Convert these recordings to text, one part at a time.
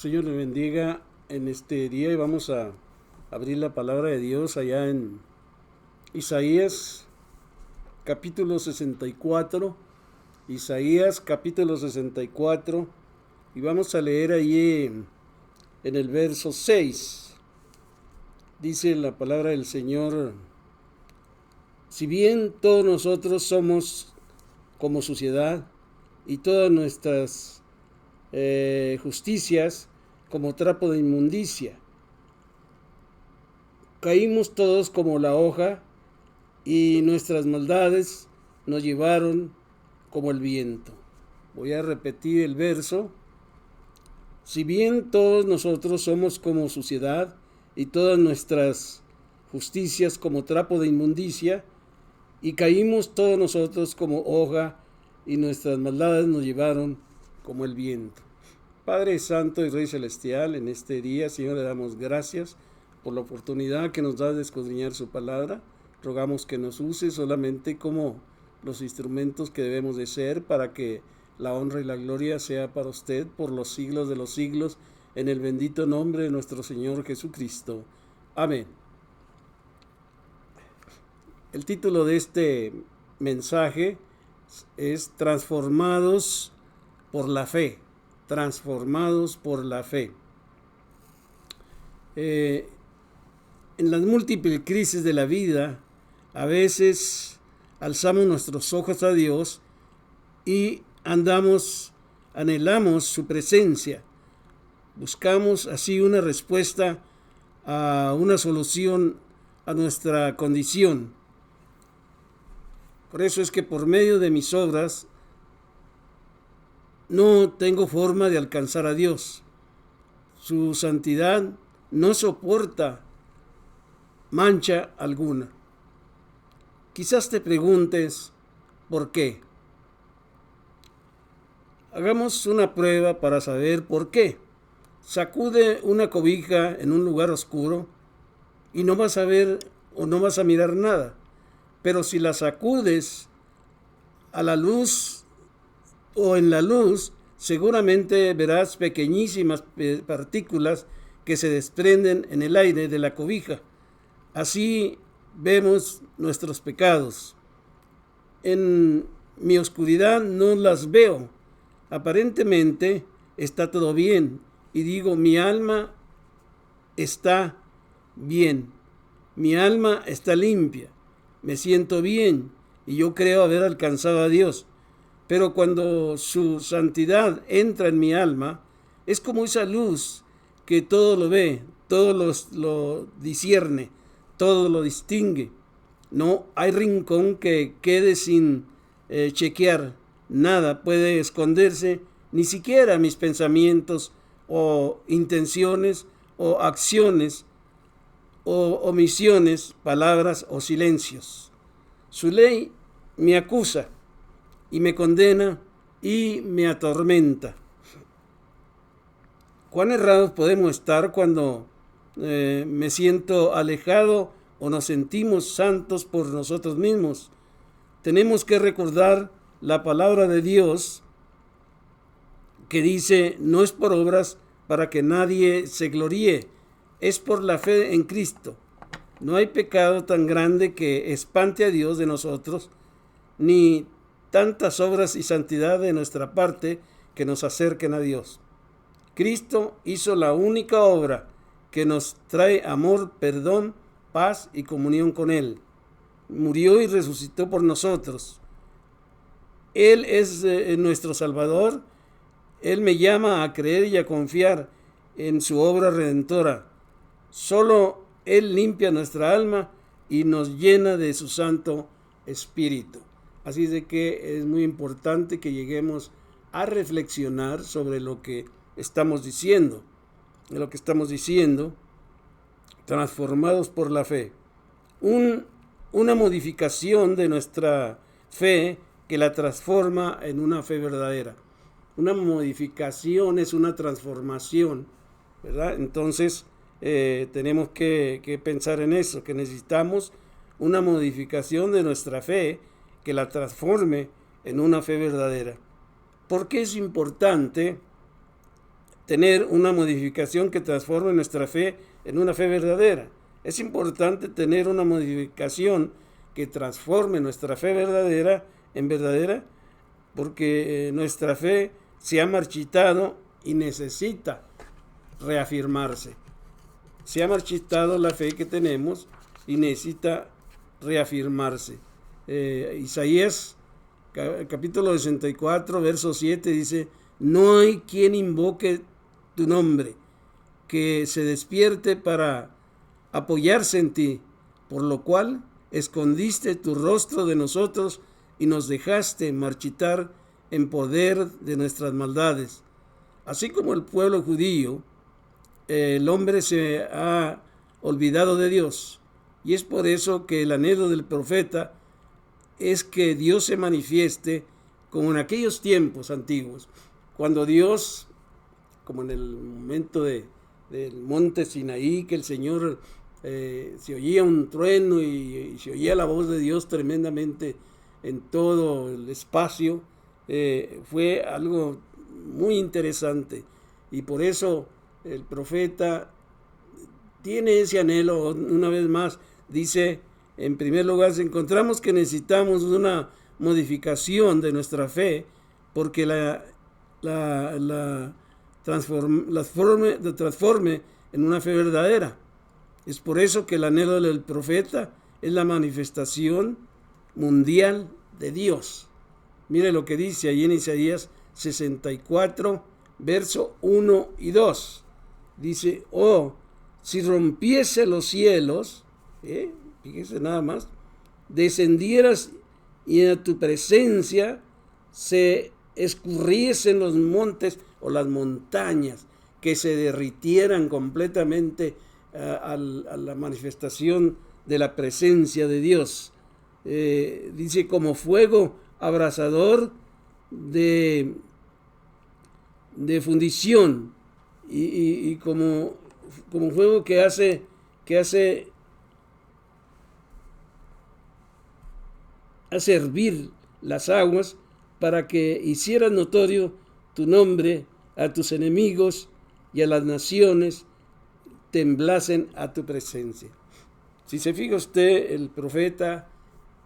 Señor le bendiga en este día y vamos a abrir la palabra de Dios allá en Isaías capítulo 64. Isaías capítulo 64 y vamos a leer allí en el verso 6. Dice la palabra del Señor: si bien todos nosotros somos como suciedad y todas nuestras justicias como trapo de inmundicia, caímos todos como la hoja y nuestras maldades nos llevaron como el viento. Voy a repetir el verso. Si bien todos nosotros somos como suciedad y todas nuestras justicias como trapo de inmundicia, y caímos todos nosotros como hoja y nuestras maldades nos llevaron como el viento. Padre Santo y Rey Celestial, en este día, Señor, le damos gracias por la oportunidad que nos da de escudriñar su palabra. Rogamos que nos use solamente como los instrumentos que debemos de ser para que la honra y la gloria sea para usted por los siglos de los siglos, en el bendito nombre de nuestro Señor Jesucristo. Amén. El título de este mensaje es Transformados por la fe. Transformados por la fe. En las múltiples crisis de la vida, a veces alzamos nuestros ojos a Dios y anhelamos su presencia. Buscamos así una respuesta a una solución a nuestra condición. Por eso es que por medio de mis obras no tengo forma de alcanzar a Dios. Su santidad no soporta mancha alguna. Quizás te preguntes ¿por qué? Hagamos una prueba para saber por qué. Sacude una cobija en un lugar oscuro y no vas a ver o no vas a mirar nada. Pero si la sacudes a la luz o en la luz, seguramente verás pequeñísimas partículas que se desprenden en el aire de la cobija. Así vemos nuestros pecados. En mi oscuridad no las veo. Aparentemente está todo bien y digo, mi alma está bien, mi alma está limpia, me siento bien y yo creo haber alcanzado a Dios. Pero cuando su santidad entra en mi alma, es como esa luz que todo lo ve, todo lo discierne, todo lo distingue. No hay rincón que quede sin chequear. Nada puede esconderse, ni siquiera mis pensamientos o intenciones o acciones o omisiones, palabras o silencios. Su ley me acusa y me condena y me atormenta. ¿Cuán errados podemos estar cuando me siento alejado o nos sentimos santos por nosotros mismos? Tenemos que recordar la palabra de Dios que dice, no es por obras para que nadie se gloríe, es por la fe en Cristo. No hay pecado tan grande que espante a Dios de nosotros, ni tantas obras y santidad de nuestra parte que nos acerquen a Dios. Cristo hizo la única obra que nos trae amor, perdón, paz y comunión con Él. Murió y resucitó por nosotros. Él es nuestro Salvador. Él me llama a creer y a confiar en su obra redentora. Solo Él limpia nuestra alma y nos llena de su Santo Espíritu. Así de que es muy importante que lleguemos a reflexionar sobre lo que estamos diciendo. Lo que estamos diciendo, transformados por la fe. Una modificación de nuestra fe que la transforma en una fe verdadera. Una modificación es una transformación, ¿verdad? Entonces tenemos que pensar en eso, que necesitamos una modificación de nuestra fe que la transforme en una fe verdadera. ¿Por qué es importante tener una modificación que transforme nuestra fe en una fe verdadera. Es importante tener una modificación que transforme nuestra fe verdadera en verdadera, porque nuestra fe se ha marchitado y necesita reafirmarse. Se ha marchitado la fe que tenemos y necesita reafirmarse. Isaías capítulo 64, verso 7 dice: no hay quien invoque tu nombre, que se despierte para apoyarse en ti, por lo cual escondiste tu rostro de nosotros y nos dejaste marchitar en poder de nuestras maldades. Así como el pueblo judío, el hombre se ha olvidado de Dios, y es por eso que el anhelo del profeta es que Dios se manifieste como en aquellos tiempos antiguos, cuando Dios, como en el momento del monte Sinaí, que el Señor se oía un trueno y se oía la voz de Dios tremendamente en todo el espacio. Fue algo muy interesante, y por eso el profeta tiene ese anhelo. Una vez más dice, en primer lugar, encontramos que necesitamos una modificación de nuestra fe, porque la transforme en una fe verdadera. Es por eso que el anhelo del profeta es la manifestación mundial de Dios. Mire lo que dice ahí en Isaías 64, verso 1 y 2. Dice: oh, si rompiese los cielos, fíjese nada más, descendieras y a tu presencia se escurriesen los montes o las montañas, que se derritieran completamente a la manifestación de la presencia de Dios. Dice: como fuego abrasador de fundición, y como fuego que hace hervir las aguas, para que hicieras notorio tu nombre a tus enemigos, y a las naciones temblasen a tu presencia. Si se fija usted, el profeta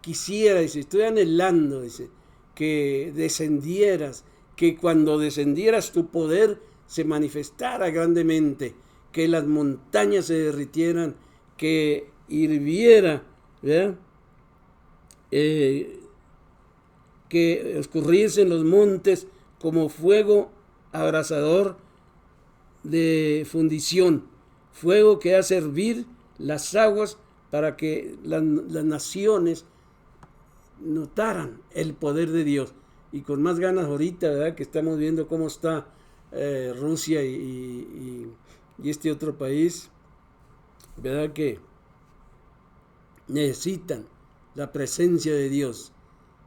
quisiera, dice, estoy anhelando, dice, que descendieras, que cuando descendieras tu poder se manifestara grandemente, que las montañas se derritieran, que hirviera, ¿verdad? Que escurriesen los montes como fuego abrasador de fundición, fuego que hace hervir las aguas, para que las naciones notaran el poder de Dios. Y con más ganas ahorita, ¿verdad?, que estamos viendo cómo está Rusia y este otro país, ¿verdad?, que necesitan la presencia de Dios.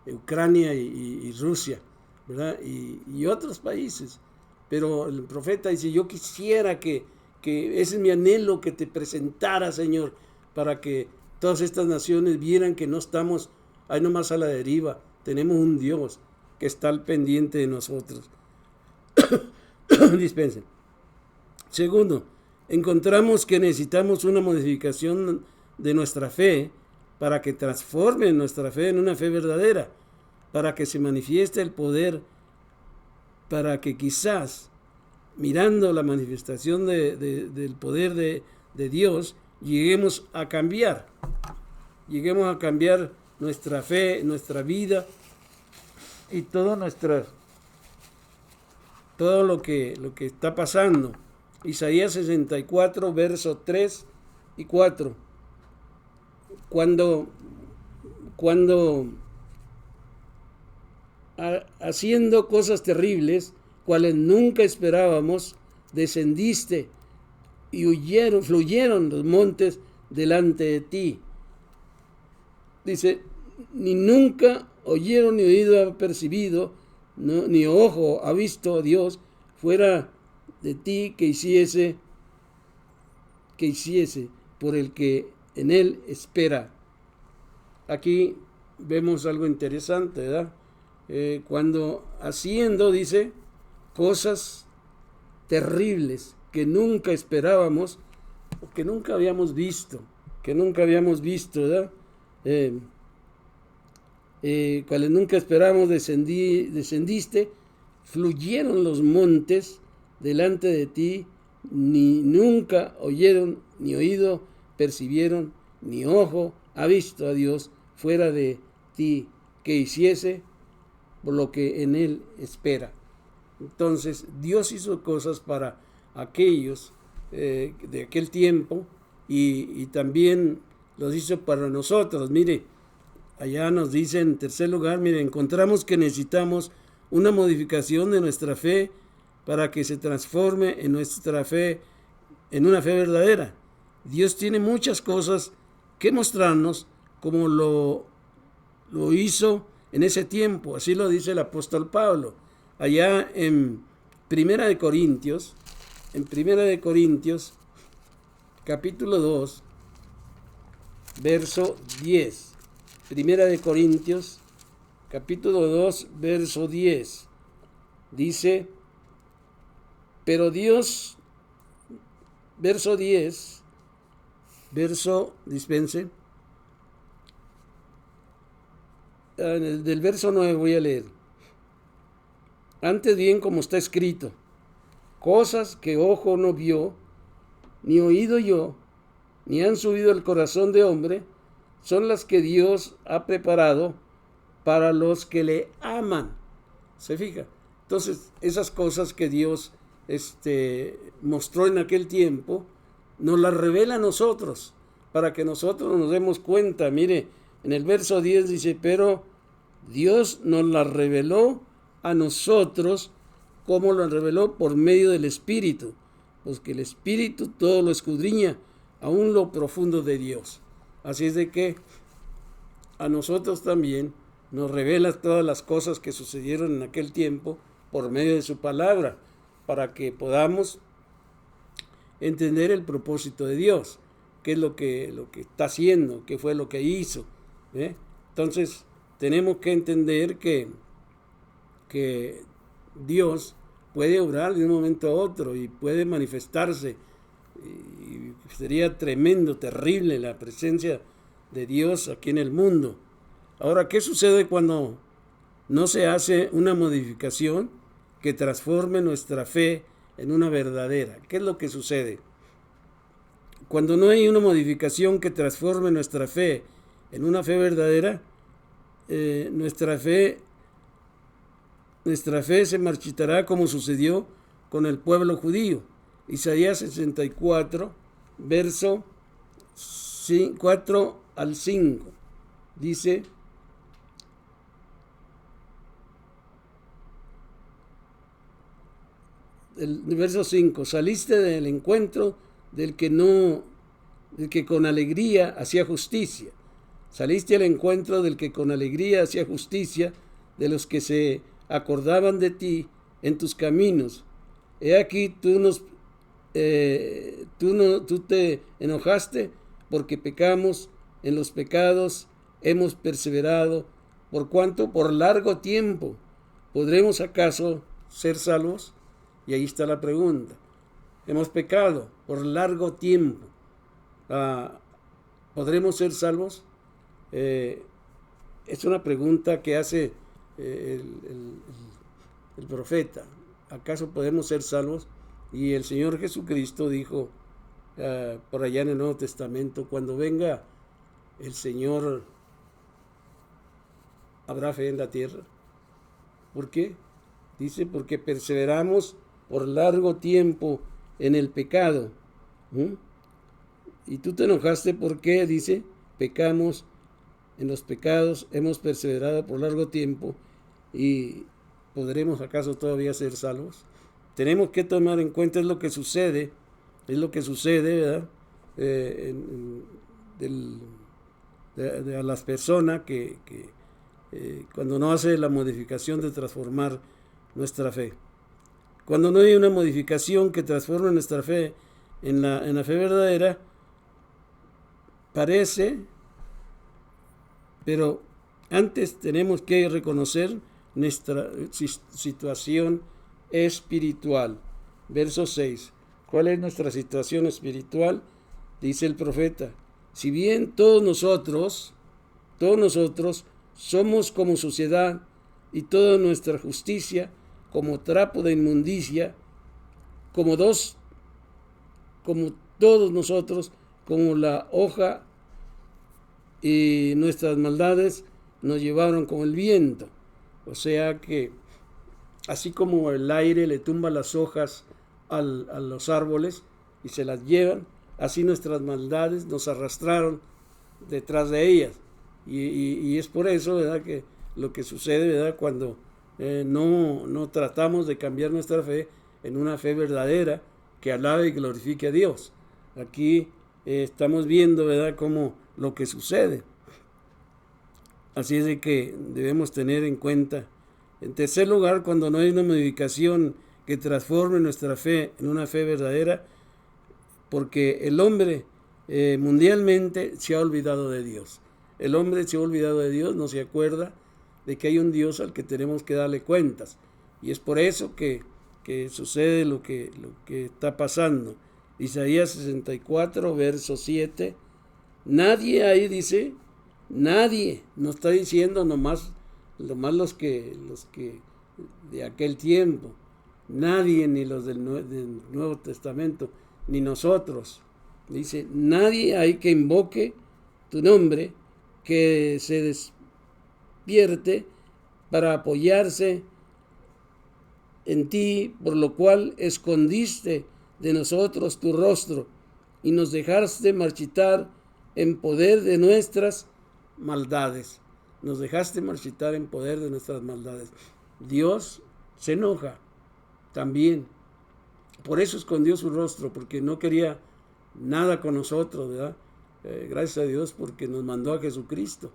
Ucrania y Rusia, ¿verdad?, y otros países. Pero el profeta dice: yo quisiera que ese es mi anhelo, que te presentara, Señor, para que todas estas naciones vieran que no estamos ahí nomás a la deriva. Tenemos un Dios que está al pendiente de nosotros. Dispensen. Segundo, encontramos que necesitamos una modificación de nuestra fe, para que transforme nuestra fe en una fe verdadera, para que se manifieste el poder, para que quizás, mirando la manifestación del poder de Dios, lleguemos a cambiar nuestra fe, nuestra vida y todo lo que está pasando. Isaías 64, versos 3 y 4. Cuando haciendo cosas terribles, cuales nunca esperábamos, descendiste y fluyeron los montes delante de ti. Dice: ni nunca oyeron, ni oído ha percibido, ni ojo ha visto a Dios fuera de ti, que hiciese por el que en él espera. Aquí vemos algo interesante, ¿verdad? Cuando haciendo, dice, cosas terribles que nunca esperábamos o que nunca habíamos visto, ¿verdad? Cuales nunca esperábamos descendiste, fluyeron los montes delante de ti, ni nunca oyeron, ni oído percibieron, ni ojo ha visto a Dios fuera de ti, que hiciese por lo que en él espera. Entonces Dios hizo cosas para aquellos de aquel tiempo y también los hizo para nosotros. Mire, allá nos dice en tercer lugar, mire, encontramos que necesitamos una modificación de nuestra fe para que se transforme en nuestra fe, en una fe verdadera. Dios tiene muchas cosas que mostrarnos como lo hizo en ese tiempo. Así lo dice el apóstol Pablo. Allá en Primera de Corintios, capítulo 2, verso 10. Primera de Corintios, capítulo 2, verso 10. Dice, pero Dios, verso 10, del verso 9 voy a leer. Antes bien, como está escrito, cosas que ojo no vio, ni oído oyó, ni han subido al corazón de hombre, son las que Dios ha preparado para los que le aman. ¿Se fija? Entonces, esas cosas que Dios mostró en aquel tiempo, nos las revela a nosotros, para que nosotros nos demos cuenta. Mire, en el verso 10 dice, pero Dios nos las reveló a nosotros, como lo reveló por medio del Espíritu, pues que el Espíritu todo lo escudriña, aún lo profundo de Dios. Así es de que a nosotros también nos revela todas las cosas que sucedieron en aquel tiempo por medio de su palabra, para que podamos entender el propósito de Dios, qué es lo que está haciendo, qué fue lo que hizo. Entonces tenemos que entender que Dios puede obrar de un momento a otro y puede manifestarse, y sería tremendo, terrible la presencia de Dios aquí en el mundo. Ahora, ¿qué sucede cuando no se hace una modificación que transforme nuestra fe en una verdadera? ¿Qué es lo que sucede? Cuando no hay una modificación que transforme nuestra fe en una fe verdadera, nuestra fe se marchitará, como sucedió con el pueblo judío. Isaías 64, verso 4 al 5, dice, el verso 5, saliste del encuentro del que con alegría hacía justicia. Saliste al encuentro del que con alegría hacía justicia, de los que se acordaban de ti en tus caminos. He aquí tú te enojaste porque pecamos, en los pecados hemos perseverado. ¿Por cuánto? Por largo tiempo. ¿Podremos acaso ser salvos? Y ahí está la pregunta. Hemos pecado por largo tiempo. ¿Podremos ser salvos? Es una pregunta que hace el profeta. ¿Acaso podemos ser salvos? Y el Señor Jesucristo dijo por allá en el Nuevo Testamento, cuando venga el Señor, ¿habrá fe en la tierra? ¿Por qué? Dice, porque perseveramos por largo tiempo en el pecado. Y tú te enojaste porque, dice, pecamos, en los pecados hemos perseverado por largo tiempo, y ¿podremos acaso todavía ser salvos? Tenemos que tomar en cuenta, es lo que sucede, ¿verdad? A las personas que cuando no hace la modificación de transformar nuestra fe. Cuando no hay una modificación que transforme nuestra fe en la fe verdadera, parece, pero antes tenemos que reconocer nuestra situación espiritual. verso 6. ¿Cuál es nuestra situación espiritual? Dice el profeta: si bien todos nosotros somos como suciedad, y toda nuestra justicia como trapo de inmundicia, como todos nosotros, como la hoja, y nuestras maldades nos llevaron como el viento. O sea que así como el aire le tumba las hojas a los árboles y se las llevan, así nuestras maldades nos arrastraron detrás de ellas. Y es por eso, ¿verdad?, que lo que sucede, ¿verdad?, cuando no tratamos de cambiar nuestra fe en una fe verdadera que alabe y glorifique a Dios. Aquí estamos viendo, ¿verdad?, cómo lo que sucede. Así es de que debemos tener en cuenta. En tercer lugar, cuando no hay una modificación que transforme nuestra fe en una fe verdadera, porque el hombre mundialmente se ha olvidado de Dios. El hombre se ha olvidado de Dios, no se acuerda de que hay un Dios al que tenemos que darle cuentas. Y es por eso que sucede lo que está pasando. Isaías 64, verso 7. Nadie ahí dice, nadie, no está diciendo nomás los que de aquel tiempo, nadie, ni los del Nuevo Testamento, ni nosotros. Dice, nadie hay que invoque tu nombre, que se despierte para apoyarse en ti, por lo cual escondiste de nosotros tu rostro y nos dejaste marchitar en poder de nuestras maldades. Nos dejaste marchitar en poder de nuestras maldades. Dios se enoja también. Por eso escondió su rostro, porque no quería nada con nosotros, ¿verdad? Gracias a Dios porque nos mandó a Jesucristo,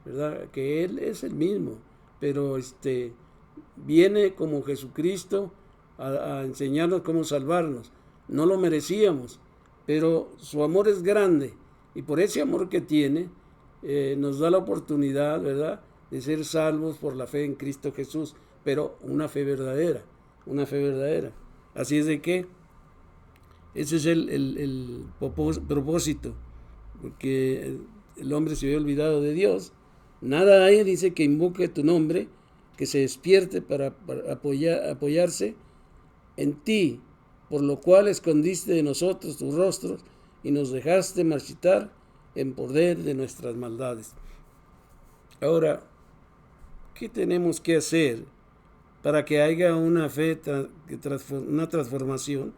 ¿verdad? Que Él es el mismo, pero viene como Jesucristo a enseñarnos cómo salvarnos. No lo merecíamos, pero su amor es grande, y por ese amor que tiene, nos da la oportunidad, ¿verdad?, de ser salvos por la fe en Cristo Jesús, pero una fe verdadera, una fe verdadera. Así es de que ese es el propósito, porque el hombre se había olvidado de Dios. Nada hay, dice, que invoque tu nombre, que se despierte para apoyarse en ti, por lo cual escondiste de nosotros tus rostros y nos dejaste marchitar en poder de nuestras maldades. Ahora, ¿qué tenemos que hacer para que haya una fe, una transformación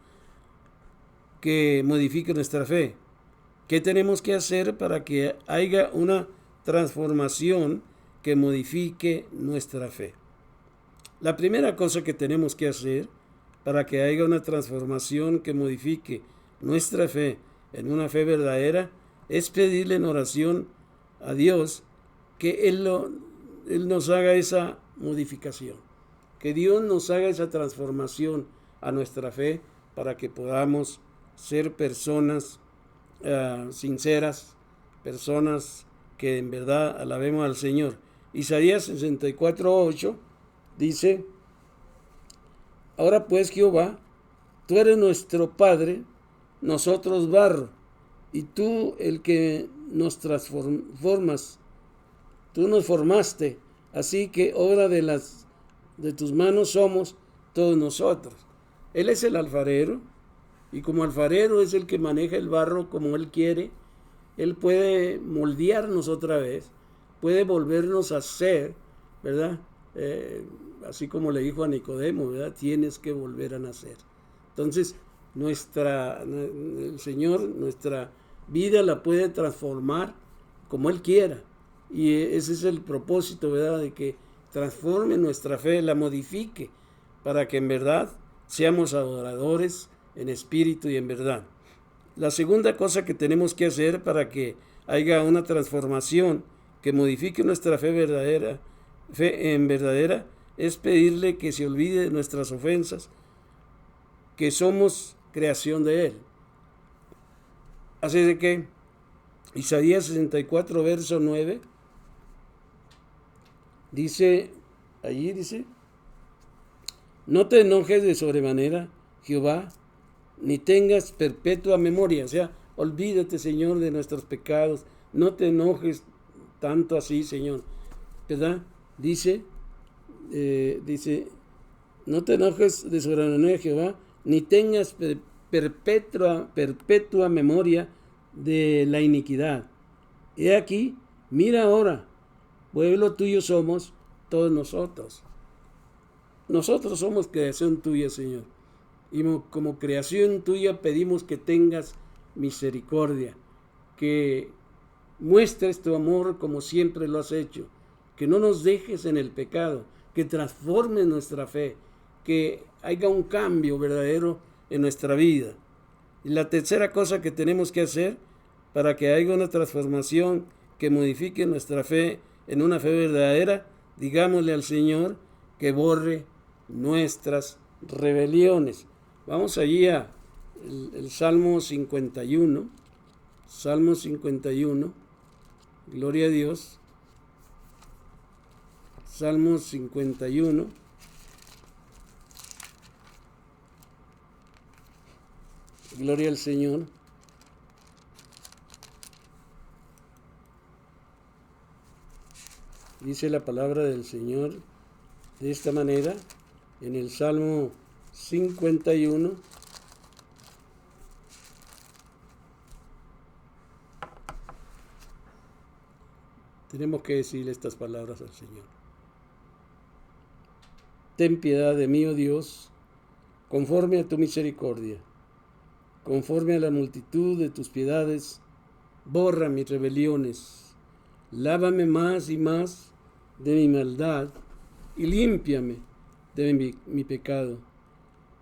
que modifique nuestra fe? ¿Qué tenemos que hacer para que haya una transformación que modifique nuestra fe? La primera cosa que tenemos que hacer para que haya una transformación que modifique nuestra fe en una fe verdadera es pedirle en oración a Dios que Él nos haga esa modificación, que Dios nos haga esa transformación a nuestra fe para que podamos ser personas sinceras, personas que en verdad alabemos al Señor. Isaías 64:8 dice: ahora pues, Jehová, tú eres nuestro Padre, nosotros barro, y tú el que nos transformas. Tú nos formaste, así que obra de tus manos somos todos nosotros. Él es el alfarero, y como alfarero es el que maneja el barro como Él quiere. Él puede moldearnos otra vez, puede volvernos a ser, ¿verdad? Así como le dijo a Nicodemo, ¿verdad? Tienes que volver a nacer. Entonces, el Señor, nuestra vida la puede transformar como Él quiera. Y ese es el propósito, ¿verdad? De que transforme nuestra fe, la modifique, para que en verdad seamos adoradores en espíritu y en verdad. La segunda cosa que tenemos que hacer para que haya una transformación que modifique nuestra fe en verdadera, es pedirle que se olvide de nuestras ofensas, que somos creación de Él. Así de que Isaías 64, verso 9, dice, no te enojes de sobremanera, Jehová, ni tengas perpetua memoria. O sea, olvídate, Señor, de nuestros pecados. No te enojes tanto así, Señor. ¿Verdad? Dice, no te enojes de soberanía de Jehová, ni tengas perpetua memoria de la iniquidad. He aquí, mira ahora, pueblo tuyo somos todos nosotros. Nosotros somos creación tuya, Señor. Y como creación tuya pedimos que tengas misericordia, que muestres tu amor como siempre lo has hecho, que no nos dejes en el pecado, que transformes nuestra fe, que haya un cambio verdadero en nuestra vida. Y la tercera cosa que tenemos que hacer para que haya una transformación que modifique nuestra fe en una fe verdadera, digámosle al Señor que borre nuestras rebeliones. Vamos allí a el Salmo 51. Salmo 51. Gloria a Dios. Salmo 51. Gloria al Señor. Dice la palabra del Señor de esta manera en el Salmo 51. Tenemos que decirle estas palabras al Señor. Ten piedad de mí, oh Dios, conforme a tu misericordia, conforme a la multitud de tus piedades, borra mis rebeliones, lávame más y más de mi maldad y límpiame de mi pecado,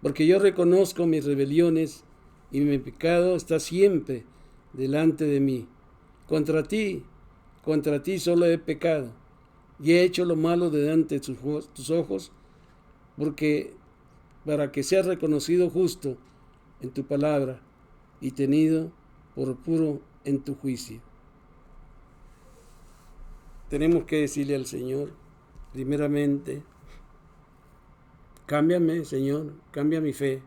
porque yo reconozco mis rebeliones y mi pecado está siempre delante de mí. Contra ti solo he pecado y he hecho lo malo delante de tus ojos, porque para que seas reconocido justo en tu palabra y tenido por puro en tu juicio. Tenemos que decirle al Señor, primeramente, cámbiame, Señor, cambia mi fe.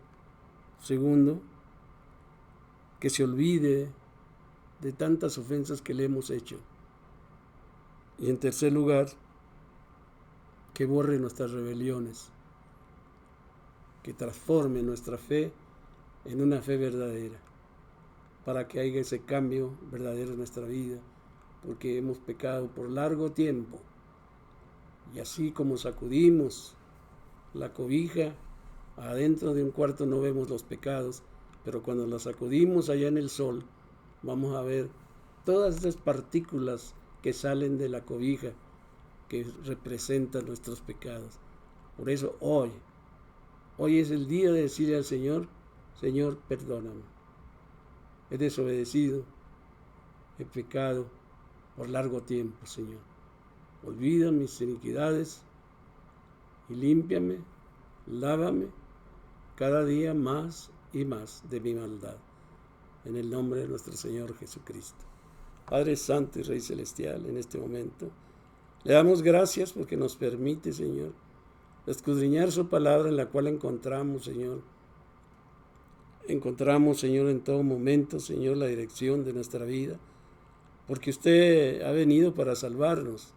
Segundo, que se olvide de tantas ofensas que le hemos hecho. Y en tercer lugar, que borre nuestras rebeliones, que transforme nuestra fe en una fe verdadera, para que haya ese cambio verdadero en nuestra vida, porque hemos pecado por largo tiempo. Y así como sacudimos la cobija, adentro de un cuarto no vemos los pecados, pero cuando la sacudimos allá en el sol, vamos a ver todas esas partículas que salen de la cobija, que representan nuestros pecados. Por eso hoy es el día de decirle al Señor, Señor, perdóname. He desobedecido, he pecado por largo tiempo, Señor. Olvida mis iniquidades y límpiame, lávame cada día más y más de mi maldad. En el nombre de nuestro Señor Jesucristo. Padre Santo y Rey Celestial, en este momento, le damos gracias porque nos permite, Señor, escudriñar su palabra en la cual encontramos, Señor, en todo momento, Señor, la dirección de nuestra vida, porque usted ha venido para salvarnos,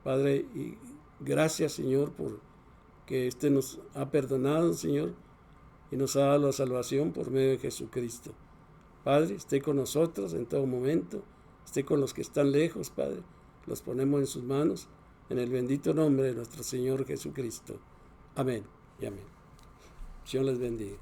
Padre, y gracias, Señor, por que usted nos ha perdonado, Señor, y nos ha dado la salvación por medio de Jesucristo. Padre, esté con nosotros en todo momento, esté con los que están lejos, Padre, los ponemos en sus manos, en el bendito nombre de nuestro Señor Jesucristo. Amén y amén. Dios les bendiga.